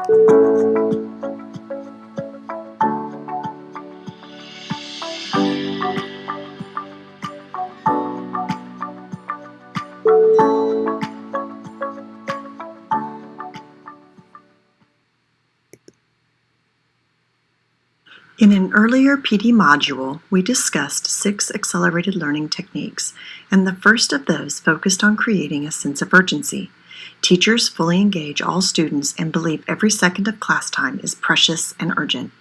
In an earlier PD module, we discussed 6 accelerated learning techniques, and the first of those focused on creating a sense of urgency. Teachers fully engage all students and believe every second of class time is precious and urgent.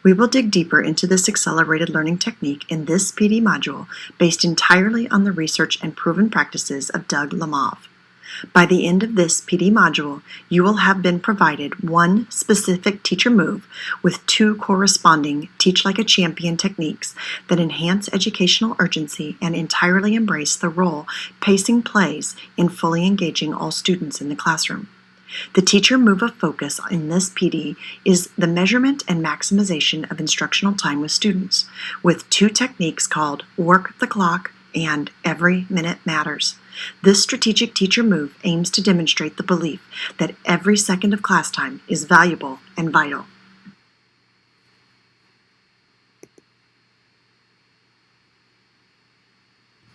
We will dig deeper into this accelerated learning technique in this PD module based entirely on the research and proven practices of Doug Lemov. By the end of this PD module, you will have been provided one specific teacher move with 2 corresponding Teach Like a Champion techniques that enhance educational urgency and entirely embrace the role pacing plays in fully engaging all students in the classroom. The teacher move of focus in this PD is the measurement and maximization of instructional time with students, with 2 techniques called Work the Clock and Every Minute Matters. This strategic teacher move aims to demonstrate the belief that every second of class time is valuable and vital.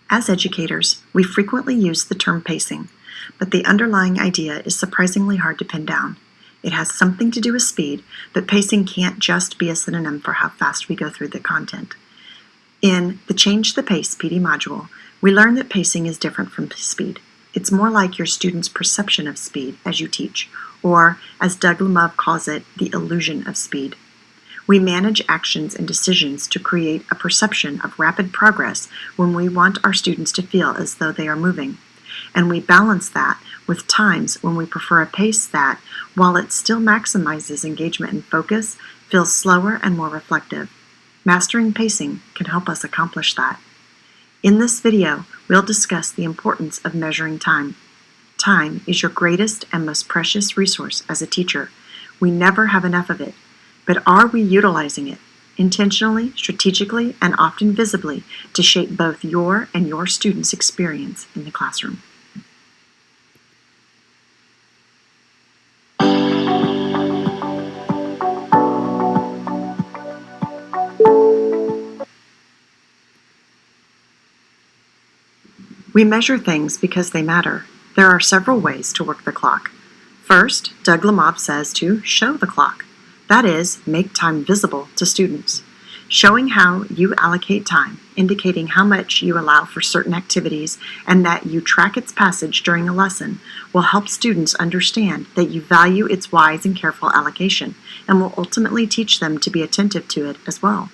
As educators, we frequently use the term pacing, but the underlying idea is surprisingly hard to pin down. It has something to do with speed, but pacing can't just be a synonym for how fast we go through the content. In the Change the Pace PD module, we learn that pacing is different from speed. It's more like your student's perception of speed as you teach, or as Doug Lemov calls it, the illusion of speed. We manage actions and decisions to create a perception of rapid progress when we want our students to feel as though they are moving. And we balance that with times when we prefer a pace that, while it still maximizes engagement and focus, feels slower and more reflective. Mastering pacing can help us accomplish that. In this video, we'll discuss the importance of measuring time. Time is your greatest and most precious resource as a teacher. We never have enough of it, but are we utilizing it intentionally, strategically, and often visibly to shape both your and your students' experience in the classroom? We measure things because they matter. There are several ways to work the clock. First, Doug Lemov says to show the clock. That is, make time visible to students. Showing how you allocate time, indicating how much you allow for certain activities and that you track its passage during a lesson, will help students understand that you value its wise and careful allocation and will ultimately teach them to be attentive to it as well.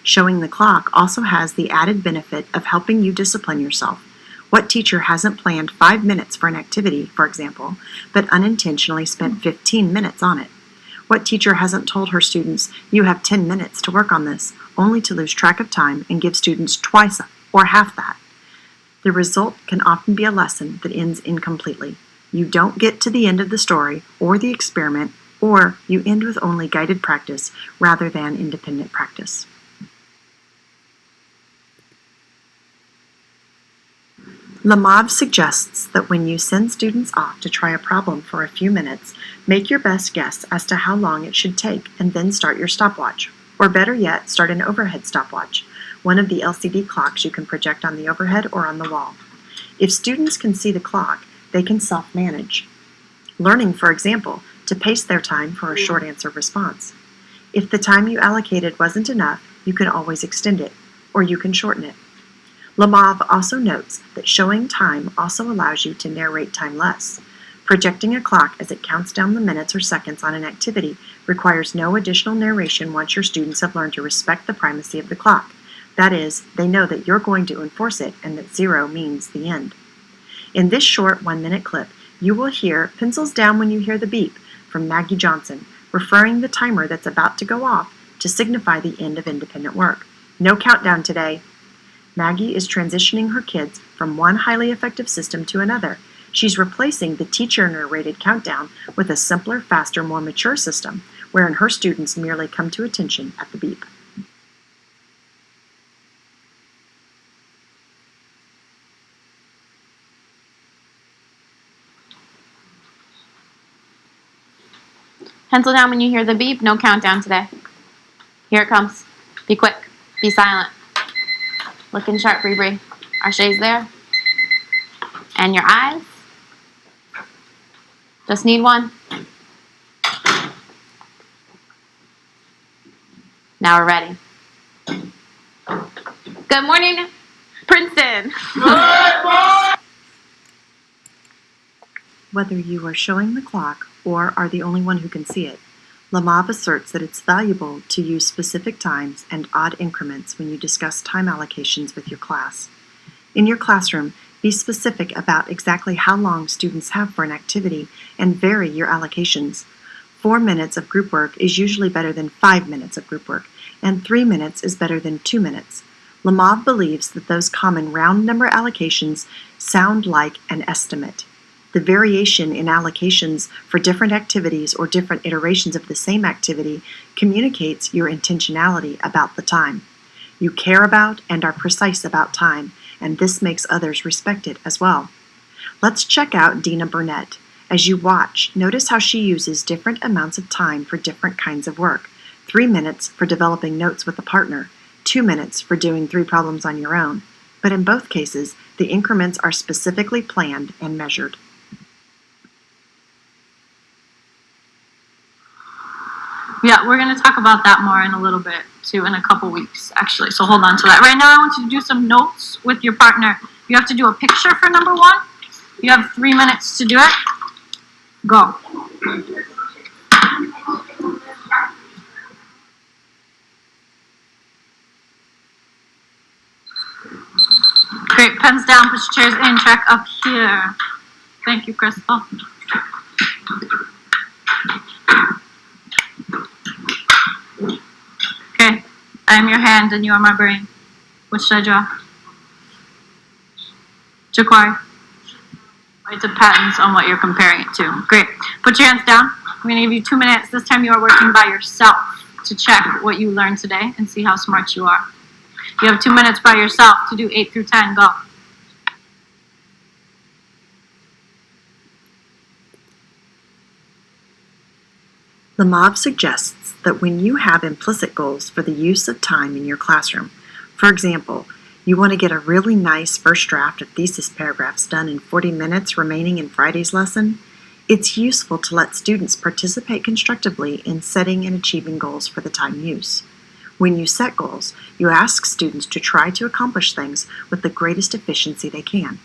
Showing the clock also has the added benefit of helping you discipline yourself. What teacher hasn't planned 5 minutes for an activity, for example, but unintentionally spent 15 minutes on it? What teacher hasn't told her students, you have 10 minutes to work on this, only to lose track of time and give students twice or half that? The result can often be a lesson that ends incompletely. You don't get to the end of the story or the experiment, or you end with only guided practice rather than independent practice. Lemov suggests that when you send students off to try a problem for a few minutes, make your best guess as to how long it should take and then start your stopwatch. Or better yet, start an overhead stopwatch, one of the LCD clocks you can project on the overhead or on the wall. If students can see the clock, they can self-manage, learning, for example, to pace their time for a short answer response. If the time you allocated wasn't enough, you can always extend it, or you can shorten it. Lemov also notes that showing time also allows you to narrate time less. Projecting a clock as it counts down the minutes or seconds on an activity requires no additional narration once your students have learned to respect the primacy of the clock. That is, they know that you're going to enforce it and that 0 means the end. In this short 1-minute clip, you will hear "pencils down when you hear the beep" from Maggie Johnson, referring the timer that's about to go off to signify the end of independent work. No countdown today. Maggie is transitioning her kids from one highly effective system to another. She's replacing the teacher-narrated countdown with a simpler, faster, more mature system, wherein her students merely come to attention at the beep. Pencil down when you hear the beep. No countdown today. Here it comes. Be quick. Be silent. Looking sharp, Bree. Our shades there. And your eyes. Just need one. Now we're ready. Good morning, Princeton. Whether you are showing the clock or are the only one who can see it, Lamov asserts that it's valuable to use specific times and odd increments when you discuss time allocations with your class. In your classroom, be specific about exactly how long students have for an activity and vary your allocations. 4 minutes of group work is usually better than 5 minutes of group work, and 3 minutes is better than 2 minutes. Lamov believes that those common round number allocations sound like an estimate. The variation in allocations for different activities or different iterations of the same activity communicates your intentionality about the time. You care about and are precise about time, and this makes others respect it as well. Let's check out Dina Burnett. As you watch, notice how she uses different amounts of time for different kinds of work. 3 minutes for developing notes with a partner, 2 minutes for doing 3 problems on your own. But in both cases, the increments are specifically planned and measured. Yeah, we're going to talk about that more in a little bit, too, in a couple weeks, actually. So hold on to that. Right now, I want you to do some notes with your partner. You have to do a picture for number 1. You have 3 minutes to do it. Go. Great. Pens down. Put your chairs in. Track up here. Thank you, Crystal. Okay. I am your hand and you are my brain. What should I draw? Jacquari. It depends on what you're comparing it to. Great. Put your hands down. I'm going to give you 2 minutes. This time you are working by yourself to check what you learned today and see how smart you are. You have 2 minutes by yourself to do 8 through 10. Go. Lamov suggests that when you have implicit goals for the use of time in your classroom, for example, you want to get a really nice first draft of thesis paragraphs done in 40 minutes remaining in Friday's lesson, it's useful to let students participate constructively in setting and achieving goals for the time use. When you set goals, you ask students to try to accomplish things with the greatest efficiency they can.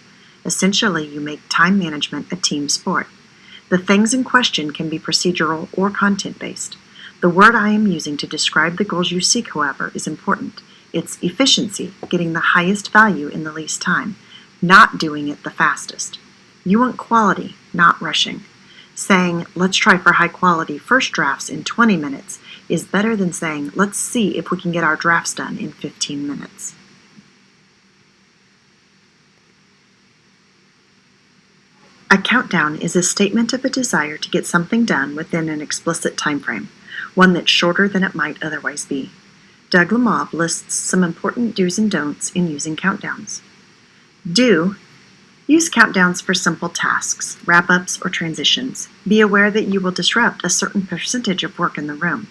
Essentially, you make time management a team sport. The things in question can be procedural or content-based. The word I am using to describe the goals you seek, however, is important. It's efficiency, getting the highest value in the least time, not doing it the fastest. You want quality, not rushing. Saying, let's try for high-quality first drafts in 20 minutes is better than saying, let's see if we can get our drafts done in 15 minutes. A countdown is a statement of a desire to get something done within an explicit time frame, one that's shorter than it might otherwise be. Doug Lamov lists some important do's and don'ts in using countdowns. Do: use countdowns for simple tasks, wrap-ups, or transitions. Be aware that you will disrupt a certain percentage of work in the room.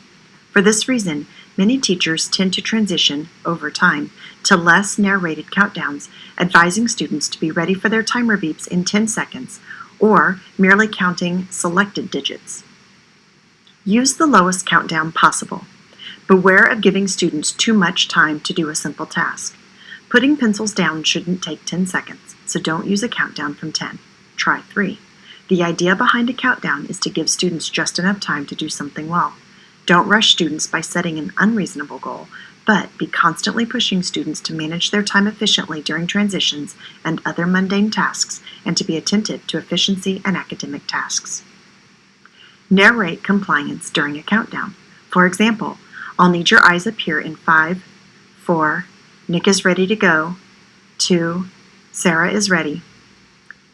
For this reason, many teachers tend to transition, over time, to less narrated countdowns, advising students to be ready for their timer beeps in 10 seconds, or merely counting selected digits. Use the lowest countdown possible. Beware of giving students too much time to do a simple task. Putting pencils down shouldn't take 10 seconds, so don't use a countdown from 10. Try 3. The idea behind a countdown is to give students just enough time to do something well. Don't rush students by setting an unreasonable goal, but be constantly pushing students to manage their time efficiently during transitions and other mundane tasks, and to be attentive to efficiency and academic tasks. Narrate compliance during a countdown. For example, I'll need your eyes up here in 5, 4, Nick is ready to go, 2, Sarah is ready.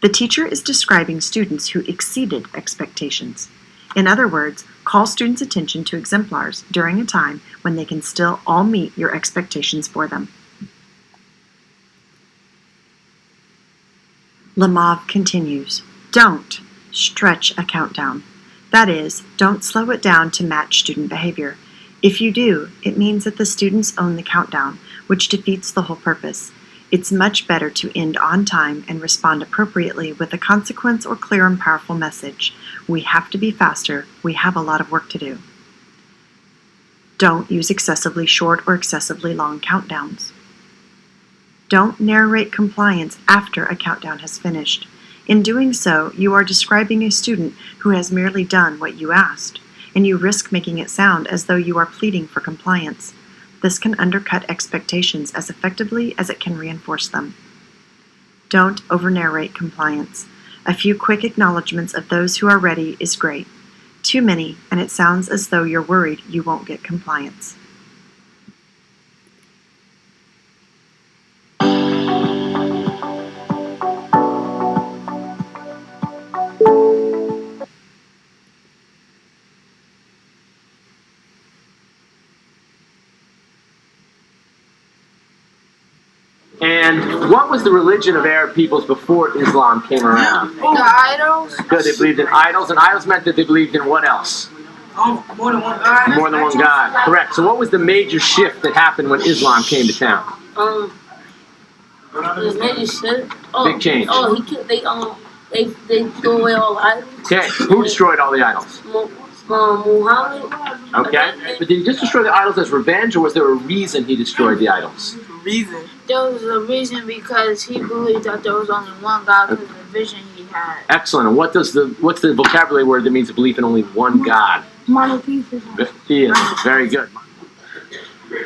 The teacher is describing students who exceeded expectations. In other words, call students' attention to exemplars during a time when they can still all meet your expectations for them. Lamov continues, don't stretch a countdown. That is, don't slow it down to match student behavior. If you do, it means that the students own the countdown, which defeats the whole purpose. It's much better to end on time and respond appropriately with a consequence or clear and powerful message. We have to be faster. We have a lot of work to do. Don't use excessively short or excessively long countdowns. Don't narrate compliance after a countdown has finished. In doing so, you are describing a student who has merely done what you asked, and you risk making it sound as though you are pleading for compliance. This can undercut expectations as effectively as it can reinforce them. Don't over-narrate compliance. A few quick acknowledgments of those who are ready is great. Too many, and it sounds as though you're worried you won't get compliance. And what was the religion of Arab peoples before Islam came around? The idols. Good, they believed in idols, and idols meant that they believed in what else? More than one God. More than one God. Correct. So what was the major shift that happened when Islam came to town? The major shift. Big change. They threw away all idols. Okay, who destroyed all the idols? Muhammad. Okay, but did he just destroy the idols as revenge, or was there a reason he destroyed the idols? Reason. There was a reason because he believed that there was only one God because of the vision he had. Excellent. And what's the vocabulary word that means the belief in only one God? Monotheism. Very good.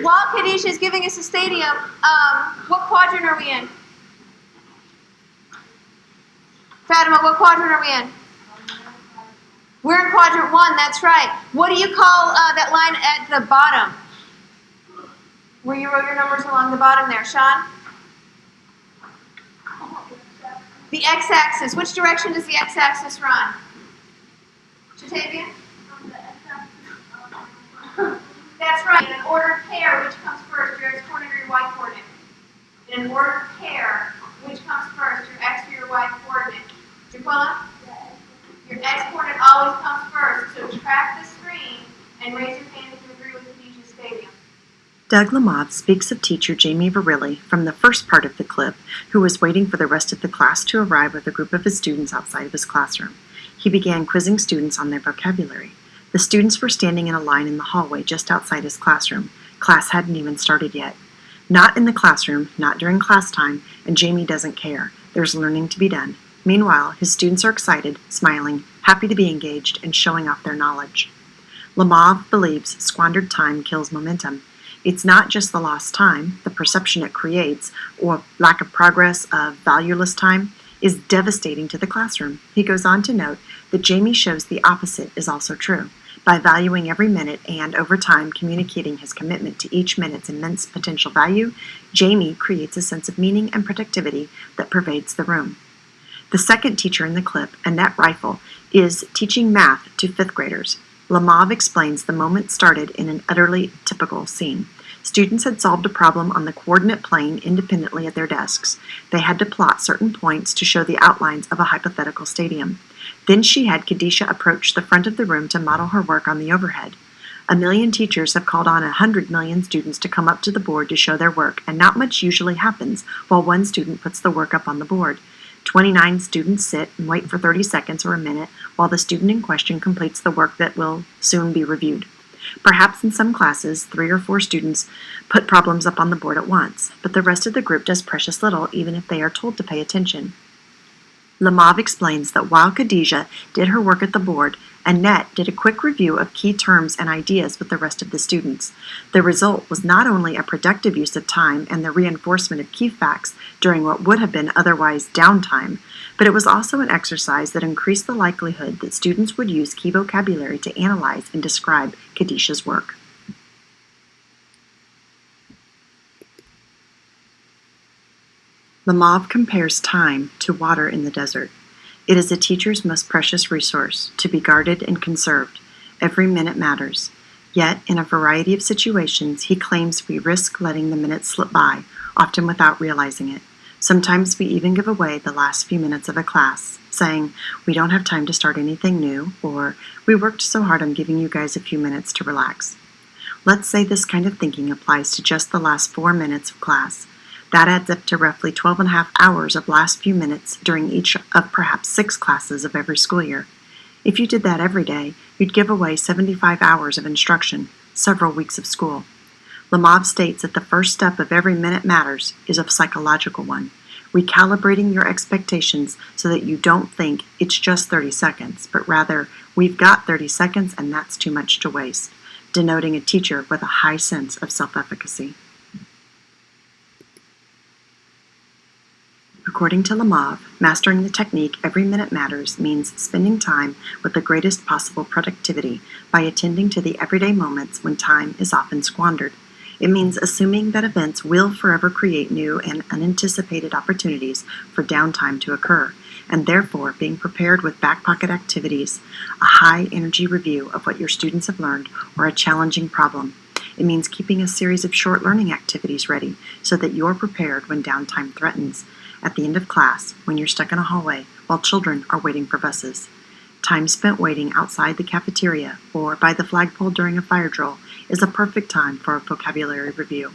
While Kadisha is giving us a stadium, what quadrant are we in? Fatima, what quadrant are we in? We're in quadrant 1, that's right. What do you call that line at the bottom? Where you wrote your numbers along the bottom there, Sean? The x-axis. Which direction does the x-axis run? Shatavia? That's right. In an ordered pair, which comes first, your x-coordinate or your y-coordinate? In an ordered pair, which comes first, your x or your y-coordinate? Jaquilla? Your x-coordinate always comes first, so track the screen and raise your hand if you agree with Khadijah's stadium. Doug Lamov speaks of teacher Jamie Verrilli from the first part of the clip, who was waiting for the rest of the class to arrive with a group of his students outside of his classroom. He began quizzing students on their vocabulary. The students were standing in a line in the hallway just outside his classroom. Class hadn't even started yet. Not in the classroom, not during class time, and Jamie doesn't care. There's learning to be done. Meanwhile, his students are excited, smiling, happy to be engaged, and showing off their knowledge. Lamov believes squandered time kills momentum. It's not just the lost time, the perception it creates, or lack of progress of valueless time, is devastating to the classroom. He goes on to note that Jamie shows the opposite is also true. By valuing every minute and, over time, communicating his commitment to each minute's immense potential value, Jamie creates a sense of meaning and productivity that pervades the room. The second teacher in the clip, Annette Rifle, is teaching math to fifth graders. Lamov explains the moment started in an utterly typical scene. Students had solved a problem on the coordinate plane independently at their desks. They had to plot certain points to show the outlines of a hypothetical stadium. Then she had Kadisha approach the front of the room to model her work on the overhead. 1 million teachers have called on 100 million students to come up to the board to show their work, and not much usually happens while one student puts the work up on the board. 29 students sit and wait for 30 seconds or a minute while the student in question completes the work that will soon be reviewed. Perhaps in some classes, 3 or 4 students put problems up on the board at once, but the rest of the group does precious little even if they are told to pay attention. Lamov explains that while Khadijah did her work at the board, Annette did a quick review of key terms and ideas with the rest of the students. The result was not only a productive use of time and the reinforcement of key facts during what would have been otherwise downtime, but it was also an exercise that increased the likelihood that students would use key vocabulary to analyze and describe Khadijah's work. Lamov compares time to water in the desert. It is a teacher's most precious resource, to be guarded and conserved. Every minute matters. Yet, in a variety of situations, he claims we risk letting the minutes slip by, often without realizing it. Sometimes we even give away the last few minutes of a class. saying, "We don't have time to start anything new," or "We worked so hard on giving you guys a few minutes to relax." Let's say this kind of thinking applies to just the last 4 minutes of class. That adds up to roughly 12 and a half hours of last few minutes during each of perhaps 6 classes of every school year. If you did that every day, you'd give away 75 hours of instruction, several weeks of school. Lemov states that the first step of Every Minute Matters is a psychological one, recalibrating your expectations so that you don't think it's just 30 seconds, but rather, we've got 30 seconds and that's too much to waste, denoting a teacher with a high sense of self-efficacy. According to Lemov, mastering the technique Every Minute Matters means spending time with the greatest possible productivity by attending to the everyday moments when time is often squandered. It means assuming that events will forever create new and unanticipated opportunities for downtime to occur, and therefore being prepared with back pocket activities, a high energy review of what your students have learned, or a challenging problem. It means keeping a series of short learning activities ready so that you're prepared when downtime threatens. At the end of class, when you're stuck in a hallway while children are waiting for buses. Time spent waiting outside the cafeteria or by the flagpole during a fire drill is a perfect time for a vocabulary review.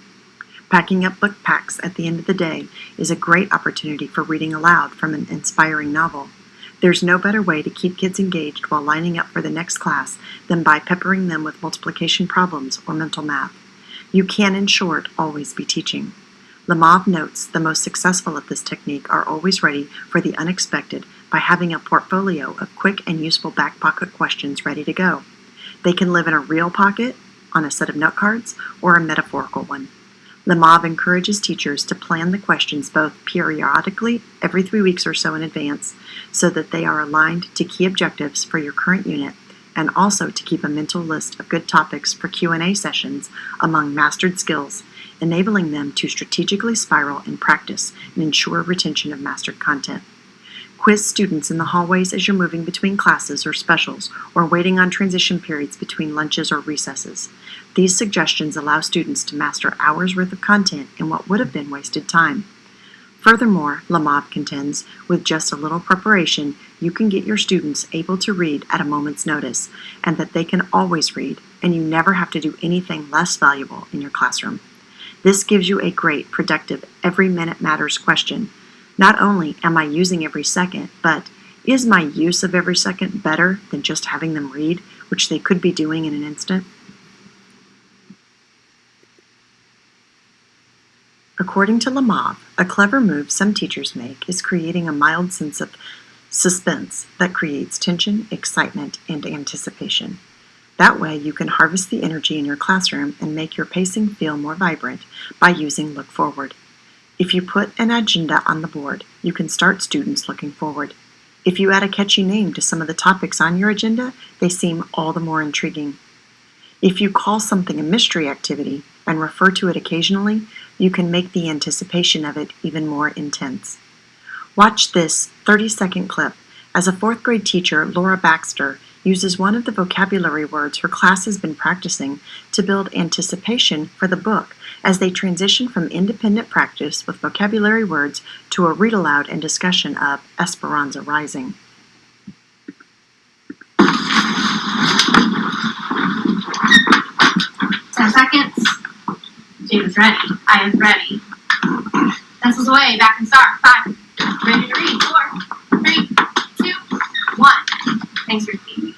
Packing up book packs at the end of the day is a great opportunity for reading aloud from an inspiring novel. There's no better way to keep kids engaged while lining up for the next class than by peppering them with multiplication problems or mental math. You can, in short, always be teaching. Lemov notes the most successful at this technique are always ready for the unexpected by having a portfolio of quick and useful back pocket questions ready to go. They can live in a real pocket, on a set of note cards, or a metaphorical one. Lemov encourages teachers to plan the questions both periodically, every 3 weeks or so in advance, so that they are aligned to key objectives for your current unit, and also to keep a mental list of good topics for Q&A sessions among mastered skills, enabling them to strategically spiral in practice and ensure retention of mastered content. Quiz students in the hallways as you're moving between classes or specials, or waiting on transition periods between lunches or recesses. These suggestions allow students to master hours worth of content in what would have been wasted time. Furthermore, Lemov contends, with just a little preparation, you can get your students able to read at a moment's notice, and that they can always read, and you never have to do anything less valuable in your classroom. This gives you a great, productive, Every Minute Matters question. Not only am I using every second, but is my use of every second better than just having them read, which they could be doing in an instant? According to Lemov, a clever move some teachers make is creating a mild sense of suspense that creates tension, excitement, and anticipation. That way, you can harvest the energy in your classroom and make your pacing feel more vibrant by using Look Forward. If you put an agenda on the board, you can start students looking forward. If you add a catchy name to some of the topics on your agenda, they seem all the more intriguing. If you call something a mystery activity and refer to it occasionally, you can make the anticipation of it even more intense. Watch this 30-second clip as a 4th grade teacher, Laura Baxter, uses one of the vocabulary words her class has been practicing to build anticipation for the book as they transition from independent practice with vocabulary words to a read-aloud and discussion of Esperanza Rising. 10 seconds. Jade is ready. I is ready. Pencils away. Back and start. 5. Ready to read. 4, 3, 2, 1. Thanks, Ruthie.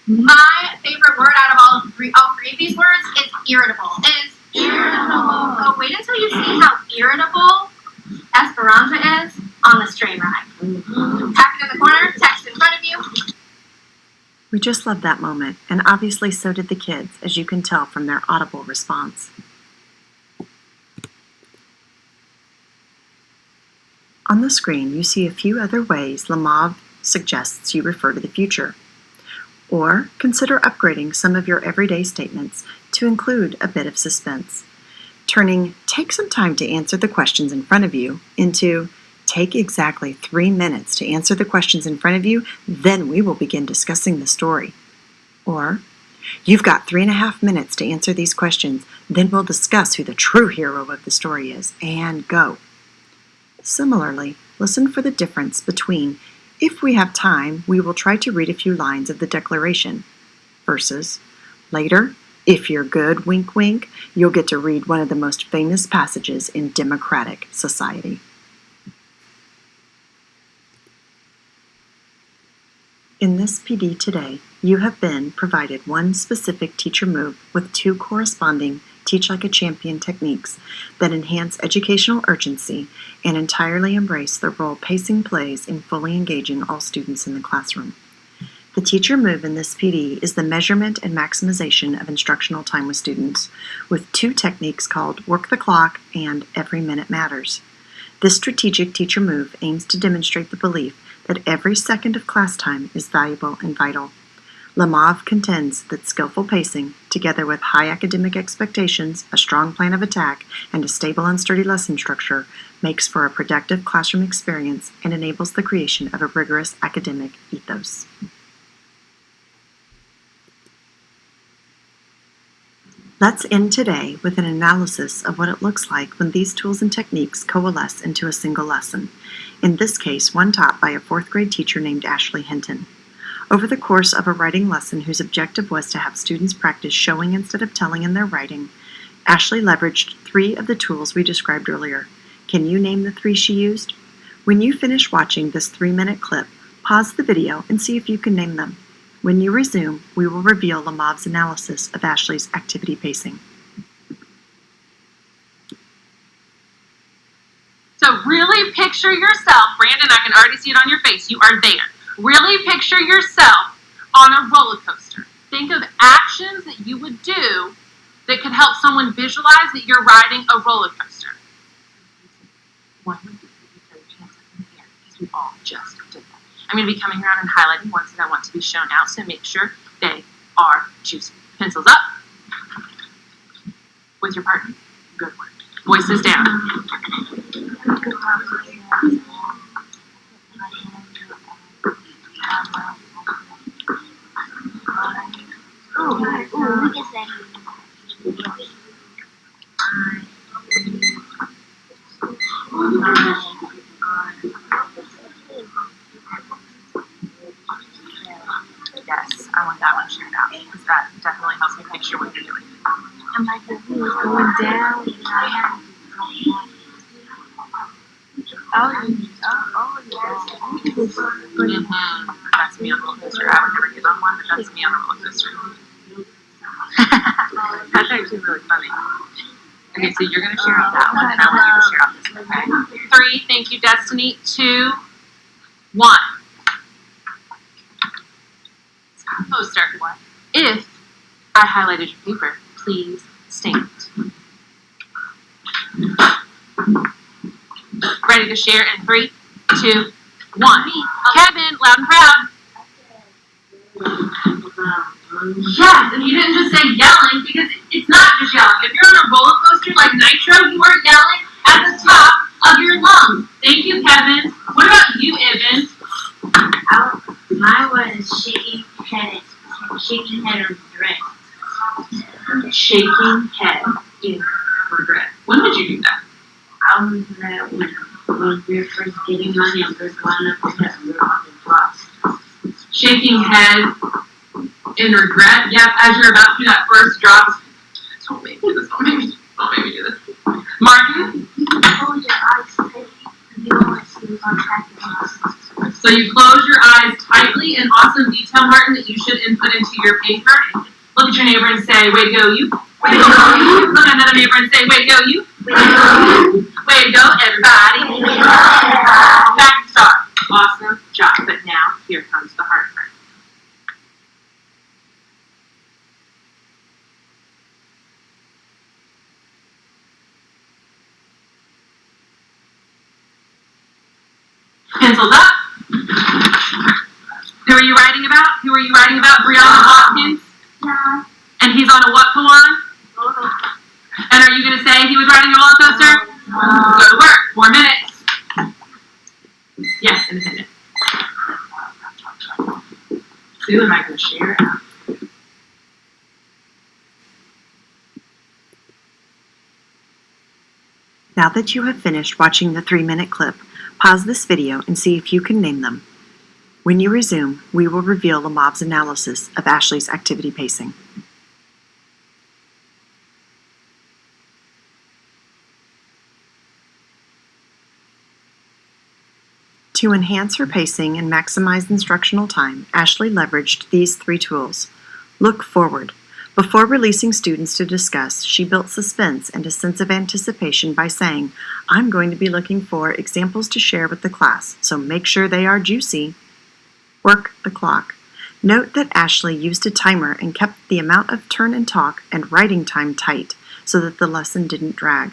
My favorite word out of all three of these words is irritable. Is irritable. Oh, wait until you see how irritable Esperanza is on the train ride. Tap it in the corner, text in front of you. We just loved that moment, and obviously so did the kids, as you can tell from their audible response. On the screen, you see a few other ways Lemov suggests you refer to the future. Or consider upgrading some of your everyday statements to include a bit of suspense, turning "take some time to answer the questions in front of you" into "take exactly 3 minutes to answer the questions in front of you, then we will begin discussing the story." Or, "You've got 3.5 minutes to answer these questions, then we'll discuss who the true hero of the story is, and go." Similarly, listen for the difference between If we have time, we will try to read a few lines of the Declaration. Versus, later, if you're good, wink wink, you'll get to read one of the most famous passages in democratic society. In this PD today, you have been provided one specific teacher move with 2 corresponding Teach Like a Champion techniques that enhance educational urgency and entirely embrace the role pacing plays in fully engaging all students in the classroom. The teacher move in this PD is the measurement and maximization of instructional time with students, with 2 techniques called Work the Clock and Every Minute Matters. This strategic teacher move aims to demonstrate the belief that every second of class time is valuable and vital. Lemov contends that skillful pacing, together with high academic expectations, a strong plan of attack, and a stable and sturdy lesson structure, makes for a productive classroom experience and enables the creation of a rigorous academic ethos. Let's end today with an analysis of what it looks like when these tools and techniques coalesce into a single lesson, in this case one taught by a 4th grade teacher named Ashley Hinton. Over the course of a writing lesson whose objective was to have students practice showing instead of telling in their writing, Ashley leveraged 3 of the tools we described earlier. Can you name the 3 she used? When you finish watching this 3-minute clip, pause the video and see if you can name them. When you resume, we will reveal Lemov's analysis of Ashley's activity pacing. So really picture yourself, Brandon, I can already see it on your face, you are there. Really picture yourself on a roller coaster. Think of actions that you would do that could help someone visualize that you're riding a roller coaster. One, because we all just did that. I'm going to be coming around and highlighting ones that I want to be shown out, so make sure they are juicy. Pencils up. With your partner. Good work. Voices down. Yes, I want that one shared out because that definitely helps me picture what you're doing. And like the view is going down. That's me on the roller coaster. I would never get on one, but that's me on the roller coaster. That's actually really funny. Okay, so you're going to share out that one, and I want you to share out this one, okay? 3, thank you, Destiny. 2, 1. Poster. If I highlighted your paper, please stand. Ready to share in 3, 2, 1. Kevin, loud and proud. Yes, and you didn't just say yelling because it's not just yelling. If you're on a roller coaster like Nitro, you are yelling at the top of your lungs. Thank you, Kevin. What about you, Ibn? Mine was shaking head of regret. Shaking head in regret. When would you do that? I was when we were first getting money and we were going up and we were on the blocks. Shaking head in regret. Yep, as you're about to do that first drop. Don't make me do this. Don't make me do this. Martin? Hold your eyes tight. You don't want to see what's on track. So you close your eyes tightly. An awesome detail, Martin, that you should input into your paper. Look at your neighbor and say, way to go, you. Way to go, you. Look at another neighbor and say, way to go, you. Way to go, you. Way to go, everybody. Back to start. Awesome job. But now, here comes the hard part. Pencils up. Who are you writing about? Who are you writing about? Brianna Hopkins? Yeah. And he's on a what koan? And are you going to say he was riding a roller coaster? Go to work. 4 minutes. Yes, independent. Who am I going to share out? Now that you have finished watching the 3-minute clip, pause this video and see if you can name them. When you resume, we will reveal Lamav's analysis of Ashley's activity pacing. To enhance her pacing and maximize instructional time, Ashley leveraged these 3 tools. Look forward. Before releasing students to discuss, she built suspense and a sense of anticipation by saying, "I'm going to be looking for examples to share with the class, so make sure they are juicy." Work the clock. Note that Ashley used a timer and kept the amount of turn and talk and writing time tight so that the lesson didn't drag.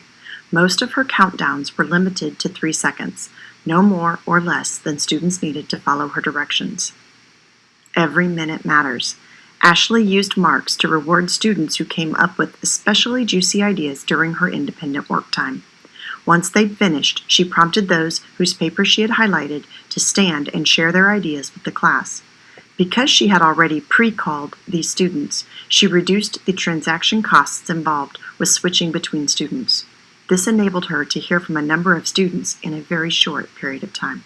Most of her countdowns were limited to 3 seconds, no more or less than students needed to follow her directions. Every minute matters. Ashley used marks to reward students who came up with especially juicy ideas during her independent work time. Once they'd finished, she prompted those whose paper she had highlighted to stand and share their ideas with the class. Because she had already pre-called these students, she reduced the transaction costs involved with switching between students. This enabled her to hear from a number of students in a very short period of time.